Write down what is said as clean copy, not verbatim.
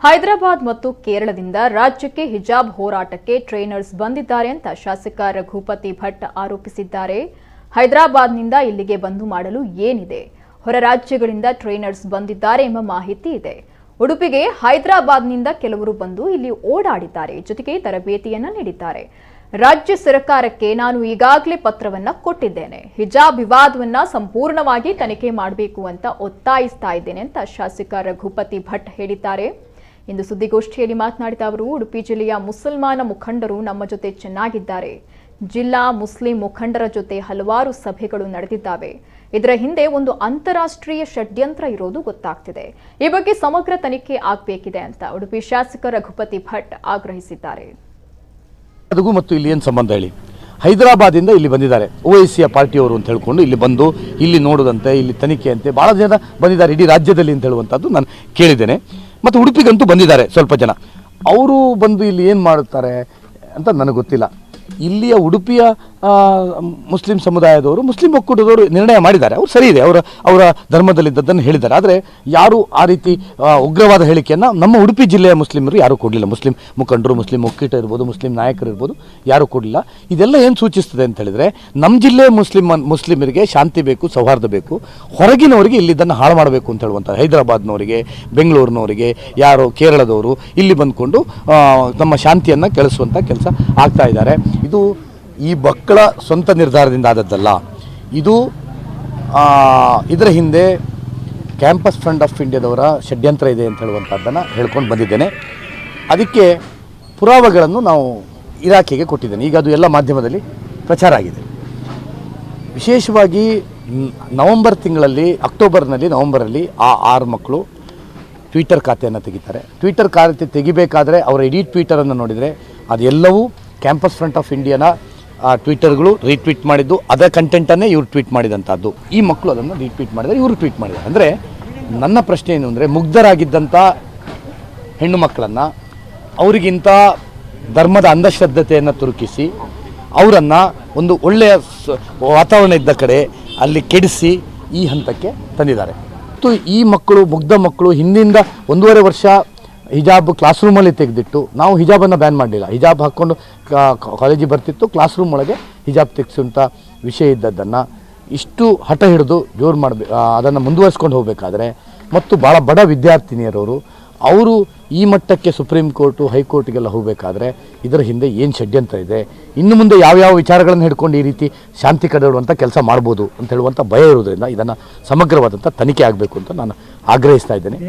ಹೈದರಾಬಾದ್ ಮತ್ತು ಕೇರಳದಿಂದ ರಾಜ್ಯಕ್ಕೆ ಹಿಜಾಬ್ ಹೋರಾಟಕ್ಕೆ ಟ್ರೈನರ್ಸ್ ಬಂದಿದ್ದಾರೆ ಅಂತ ಶಾಸಕ ರಘುಪತಿ ಭಟ್ ಆರೋಪಿಸಿದ್ದಾರೆ. ಹೈದರಾಬಾದ್ನಿಂದ ಇಲ್ಲಿಗೆ ಬಂದು ಮಾಡಲು ಏನಿದೆ? ಹೊರ ರಾಜ್ಯಗಳಿಂದ ಟ್ರೈನರ್ಸ್ ಬಂದಿದ್ದಾರೆ ಎಂಬ ಮಾಹಿತಿ ಇದೆ. ಉಡುಪಿಗೆ ಹೈದರಾಬಾದ್ನಿಂದ ಕೆಲವರು ಬಂದು ಇಲ್ಲಿ ಓಡಾಡಿದ್ದಾರೆ, ಜೊತೆಗೆ ತರಬೇತಿಯನ್ನ ನೀಡಿದ್ದಾರೆ. ರಾಜ್ಯ ಸರ್ಕಾರಕ್ಕೆ ನಾನು ಈಗಾಗಲೇ ಪತ್ರವನ್ನ ಕೊಟ್ಟಿದ್ದೇನೆ. ಹಿಜಾಬ್ ವಿವಾದವನ್ನ ಸಂಪೂರ್ಣವಾಗಿ ತನಿಖೆ ಮಾಡಬೇಕು ಅಂತ ಒತ್ತಾಯಿಸ್ತಾ ಇದ್ದೇನೆ ಅಂತ ಶಾಸಕ ರಘುಪತಿ ಭಟ್ ಹೇಳಿದ್ದಾರೆ. ಇಂದು ಸುದ್ದಿಗೋಷ್ಠಿಯಲ್ಲಿ ಮಾತನಾಡಿದ ಅವರು, ಉಡುಪಿ ಜಿಲ್ಲೆಯ ಮುಸಲ್ಮಾನ ಮುಖಂಡರು ನಮ್ಮ ಜೊತೆ ಚೆನ್ನಾಗಿದ್ದಾರೆ. ಜಿಲ್ಲಾ ಮುಸ್ಲಿಂ ಮುಖಂಡರ ಜೊತೆ ಹಲವಾರು ಸಭೆಗಳು ನಡೆದಿದ್ದಾವೆ. ಇದರ ಹಿಂದೆ ಒಂದು ಅಂತಾರಾಷ್ಟ್ರೀಯ ಷಡ್ಯಂತ್ರ ಇರೋದು ಗೊತ್ತಾಗ್ತಿದೆ. ಈ ಬಗ್ಗೆ ಸಮಗ್ರ ತನಿಖೆ ಆಗಬೇಕಿದೆ ಅಂತ ಉಡುಪಿ ಶಾಸಕ ರಘುಪತಿ ಭಟ್ ಆಗ್ರಹಿಸಿದ್ದಾರೆ. ಅದಕ್ಕೂ ಮತ್ತು ಇಲ್ಲಿ ಏನು ಸಂಬಂಧ ಹೇಳಿ? ಹೈದರಾಬಾದಿಂದ ಇಲ್ಲಿ ಬಂದಿದ್ದಾರೆ OIC ಪಾರ್ಟಿಯವರು ಅಂತ ಹೇಳ್ಕೊಂಡು ಇಲ್ಲಿ ಬಂದು ಇಲ್ಲಿ ನೋಡೋದಂತೆ, ಇಲ್ಲಿ ತನಿಖೆ ಅಂತೆ ಭಾಳ ಜನ ಬಂದಿದ್ದಾರೆ ಇಡೀ ರಾಜ್ಯದಲ್ಲಿ ಅಂತ ಹೇಳುವಂಥದ್ದು ನಾನು ಕೇಳಿದ್ದೇನೆ. ಮತ್ತು ಉಡುಪಿಗಂತೂ ಬಂದಿದ್ದಾರೆ ಸ್ವಲ್ಪ ಜನ. ಅವರು ಬಂದು ಇಲ್ಲಿ ಏನು ಮಾಡುತ್ತಾರೆ ಅಂತ ನನಗೆ ಗೊತ್ತಿಲ್ಲ. ಇಲ್ಲಿಯ ಉಡುಪಿಯ ಮುಸ್ಲಿಂ ಸಮುದಾಯದವರು, ಮುಸ್ಲಿಂ ಒಕ್ಕೂಟದವರು ನಿರ್ಣಯ ಮಾಡಿದ್ದಾರೆ. ಅವರು ಸರಿ ಇದೆ, ಅವರ ಧರ್ಮದಲ್ಲಿದ್ದದ್ದನ್ನು ಹೇಳಿದ್ದಾರೆ. ಆದರೆ ಯಾರು ಆ ರೀತಿ ಉಗ್ರವಾದ ಹೇಳಿಕೆಯನ್ನು ನಮ್ಮ ಉಡುಪಿ ಜಿಲ್ಲೆಯ ಮುಸ್ಲಿಮರು ಯಾರೂ ಕೊಡಲಿಲ್ಲ. ಮುಸ್ಲಿಂ ಮುಖಂಡರು, ಮುಸ್ಲಿಂ ಒಕ್ಕೂಟ ಇರ್ಬೋದು, ಮುಸ್ಲಿಂ ನಾಯಕರು ಇರ್ಬೋದು, ಯಾರೂ ಕೊಡಲಿಲ್ಲ. ಇದೆಲ್ಲ ಏನು ಸೂಚಿಸ್ತದೆ ಅಂತ ಹೇಳಿದರೆ, ನಮ್ಮ ಜಿಲ್ಲೆಯ ಮುಸ್ಲಿಮರಿಗೆ ಶಾಂತಿ ಬೇಕು, ಸೌಹಾರ್ದ ಬೇಕು. ಹೊರಗಿನವರಿಗೆ ಇಲ್ಲಿದ್ದನ್ನು ಹಾಳು ಮಾಡಬೇಕು ಅಂತ ಹೇಳುವಂಥ ಹೈದರಾಬಾದ್ನವರಿಗೆ, ಬೆಂಗಳೂರಿನವರಿಗೆ, ಯಾರೋ ಕೇರಳದವರು ಇಲ್ಲಿ ಬಂದ್ಕೊಂಡು ನಮ್ಮ ಶಾಂತಿಯನ್ನು ಕೆಳಿಸುವಂಥ ಕೆಲಸ ಆಗ್ತಾ ಇದ್ದಾರೆ. ಇದು ಈ ಮಕ್ಕಳ ಸ್ವಂತ ನಿರ್ಧಾರದಿಂದ ಆದದ್ದಲ್ಲ. ಇದು ಇದರ ಹಿಂದೆ ಕ್ಯಾಂಪಸ್ ಫ್ರಂಟ್ ಆಫ್ ಇಂಡಿಯಾದವರ ಷಡ್ಯಂತ್ರ ಇದೆ ಅಂತ ಹೇಳುವಂಥದ್ದನ್ನು ಹೇಳ್ಕೊಂಡು ಬಂದಿದ್ದೇನೆ. ಅದಕ್ಕೆ ಪುರಾವೆಗಳನ್ನು ನಾವು ಇಲಾಖೆಗೆ ಕೊಟ್ಟಿದ್ದೇನೆ. ಈಗ ಅದು ಎಲ್ಲ ಮಾಧ್ಯಮದಲ್ಲಿ ಪ್ರಚಾರ ಆಗಿದೆ. ವಿಶೇಷವಾಗಿ ನವಂಬರಲ್ಲಿ ಆ 6 ಮಕ್ಕಳು ಟ್ವಿಟರ್ ಖಾತೆಯನ್ನು ತೆಗಿತಾರೆ. ಟ್ವಿಟರ್ ಖಾತೆ ತೆಗಿಬೇಕಾದ್ರೆ ಅವರ ಇಡೀ ಟ್ವಿಟರನ್ನು ನೋಡಿದರೆ ಅದೆಲ್ಲವೂ ಕ್ಯಾಂಪಸ್ ಫ್ರಂಟ್ ಆಫ್ ಇಂಡಿಯಾನ ಟ್ವಿಟರ್ಗಳು ರೀಟ್ವೀಟ್ ಮಾಡಿದ್ದು, ಅದರ ಕಂಟೆಂಟನ್ನೇ ಇವ್ರು ಟ್ವೀಟ್ ಮಾಡಿದಂಥದ್ದು. ಈ ಮಕ್ಕಳು ಅದನ್ನು ರೀಟ್ವೀಟ್ ಮಾಡಿದರೆ, ಇವರು ಟ್ವೀಟ್ ಮಾಡಿದ್ದಾರೆ. ಅಂದರೆ ನನ್ನ ಪ್ರಶ್ನೆ ಏನು ಅಂದರೆ, ಮುಗ್ಧರಾಗಿದ್ದಂಥ ಹೆಣ್ಣು ಮಕ್ಕಳನ್ನು ಅವರಿಗಿಂತ ಧರ್ಮದ ಅಂಧಶ್ರದ್ಧತೆಯನ್ನು ತುರುಕಿಸಿ ಅವರನ್ನು ಒಂದು ಒಳ್ಳೆಯ ವಾತಾವರಣ ಇದ್ದ ಕಡೆ ಅಲ್ಲಿ ಕೆಡಿಸಿ ಈ ಹಂತಕ್ಕೆ ತಂದಿದ್ದಾರೆ. ಮತ್ತು ಈ ಮಕ್ಕಳು, ಮುಗ್ಧ ಮಕ್ಕಳು ಹಿಂದಿಂದ 1.5 ವರ್ಷ ಹಿಜಾಬ್ ಕ್ಲಾಸ್ ರೂಮಲ್ಲಿ ತೆಗೆದಿಟ್ಟು, ನಾವು ಹಿಜಾಬನ್ನು ಬ್ಯಾನ್ ಮಾಡಲಿಲ್ಲ. ಹಿಜಾಬ್ ಹಾಕ್ಕೊಂಡು ಕಾಲೇಜಿಗೆ ಬರ್ತಿತ್ತು, ಕ್ಲಾಸ್ ರೂಮ್ ಒಳಗೆ ಹಿಜಾಬ್ ತೆಗೆಸುವಂಥ ವಿಷಯ ಇದ್ದದ್ದನ್ನು ಇಷ್ಟು ಹಠ ಹಿಡಿದು ಜೋರು ಮಾಡಬೇಕು, ಅದನ್ನು ಮುಂದುವರಿಸ್ಕೊಂಡು ಹೋಗಬೇಕಾದ್ರೆ, ಮತ್ತು ಭಾಳ ಬಡ ವಿದ್ಯಾರ್ಥಿನಿಯರವರು ಅವರು ಈ ಮಟ್ಟಕ್ಕೆ ಸುಪ್ರೀಂ ಕೋರ್ಟು, ಹೈಕೋರ್ಟ್ಗೆಲ್ಲ ಹೋಗಬೇಕಾದ್ರೆ ಇದರ ಹಿಂದೆ ಏನು ಷಡ್ಯಂತ್ರ ಇದೆ, ಇನ್ನು ಮುಂದೆ ಯಾವ್ಯಾವ ವಿಚಾರಗಳನ್ನು ಹಿಡ್ಕೊಂಡು ಈ ರೀತಿ ಶಾಂತಿ ಕದಡುವಂಥ ಕೆಲಸ ಮಾಡ್ಬೋದು ಅಂತ ಹೇಳುವಂಥ ಭಯ ಇರೋದ್ರಿಂದ ಇದನ್ನು ಸಮಗ್ರವಾದಂಥ ತನಿಖೆ ಆಗಬೇಕು ಅಂತ ನಾನು ಆಗ್ರಹಿಸ್ತಾ ಇದ್ದೇನೆ.